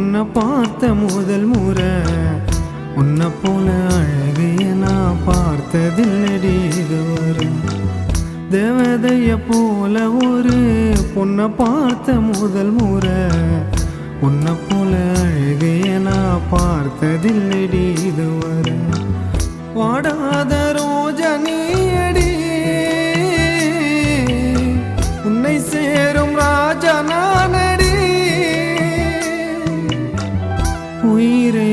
பொண்ணை பார்த்த முதல் முறை. உன்னை போல அழகிய நான் பார்த்ததில்லடி இதுவரை. தேவதைய போல ஒரு பொண்ணை பார்த்த முதல் முறை. உன்னை போல அழகிய நான் பார்த்ததில்லடி இதுவரை. வாடாத ரோஜனியடி உன்னை சேரும் ராஜா நானடி. உயிரே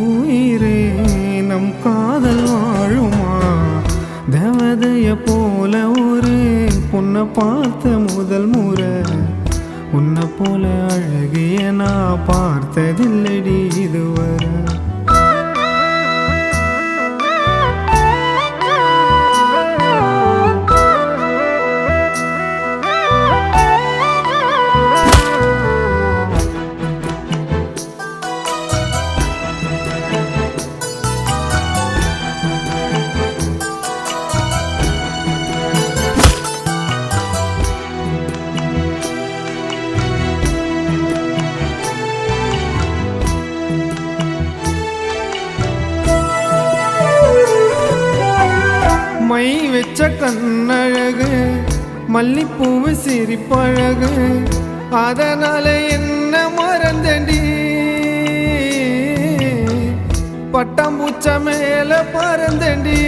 உயிரே நம் காதல் வாழுமா. தேவதைய போல ஒரு பொண்ணை பார்த்த முதல் முறை. உன்னை போல அழகிய நான் பார்த்ததில்லடி இதுவரை. மை வெச்ச கண்ணழகு மல்லிப்பூவு சிரிப்பழகு. அதனால என்ன மறந்தடி பட்டாம்பூச்ச மேல பறந்தடி.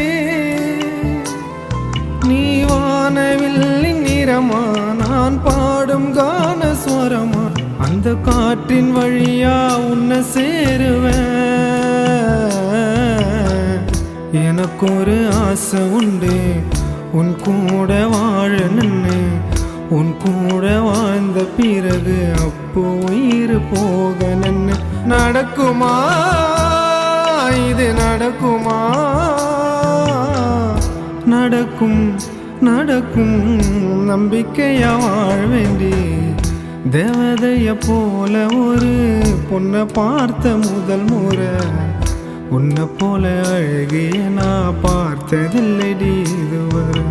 நீ வானவில்லின் நிறமா நான் பாடும் கான ஸ்வரமா. அந்த காற்றின் வழியா உன்னை சேருவேன். எனக்கு ஒரு ஆசை உண்டு உன் கூட வாழணுன்னு. உன் கூட வாழ்ந்த பிறகு அப்போ உயிர் போகணுன்னு. நடக்குமா இது நடக்குமா. நடக்கும் நடக்கும் நம்பிக்கையா வாழ்வேண்டி. தேவதைய போல ஒரு பொண்ணை பார்த்த முதல் முறை. உன்னை போல அழகிய நான் பார்த்ததில்லடி இதுவரை.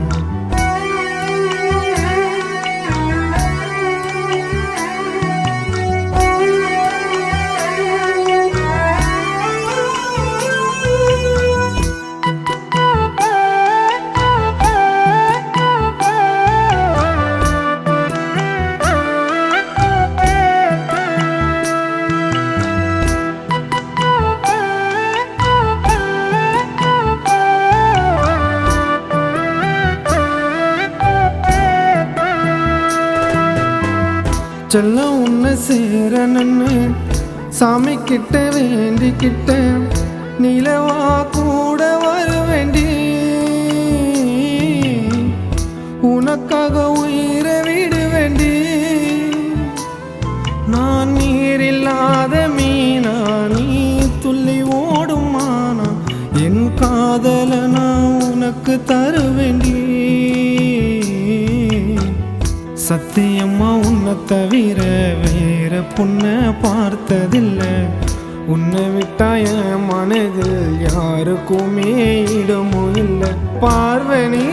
செல்ல உன்னை சேரணுன்னு சாமி கிட்ட வேண்டிக்கிட்ட. நிலவா கூட வருவேண்டி உனக்காக உயிரை விடுவேண்டி. நான் நீரில்லாத மீனா நீ துள்ளி ஓடும் மானா. என் காதல நான் உனக்கு தருவேண்டி. சத்தியம்மா உன்னை தவிர வேற பொண்ணை பார்த்ததில்லை. உன்னை விட்டா என் மனதில் யாருக்குமே இடமும் இல்லை. பார்வனி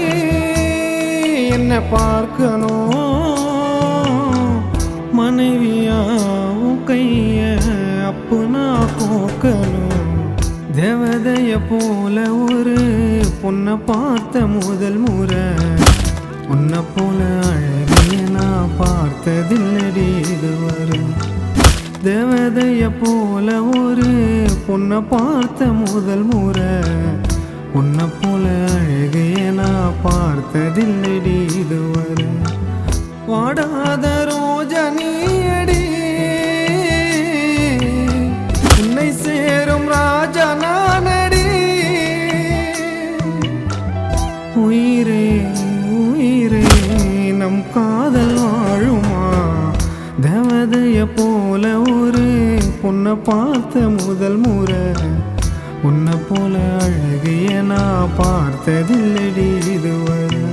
என்ன பார்க்கணும் மனைவியாவும் கைய அப்பு நான் கோக்கணும். தேவதைய போல ஒரு பொண்ணை பார்த்த முதல் முறை. உன்னை போல அழகிய நான் பார்த்ததில்லடி இதுவரை. தேவதைய போல ஒரு பொண்ணை பார்த்த முதல் முறை. உன்னை போல அழகிய நான் பார்த்ததில்லடி இதுவரை. வாடாத ரோஜனியடி உன்னை சேரும் ராஜா நானடி. உயிரே உயிரே நம் காதல் வாழுமா. தேவதைய போல ஒரு பொண்ணை பார்த்த முதல் முறை. உன்னை போல அழகிய நான் பார்த்ததில்லடி இதுவரை.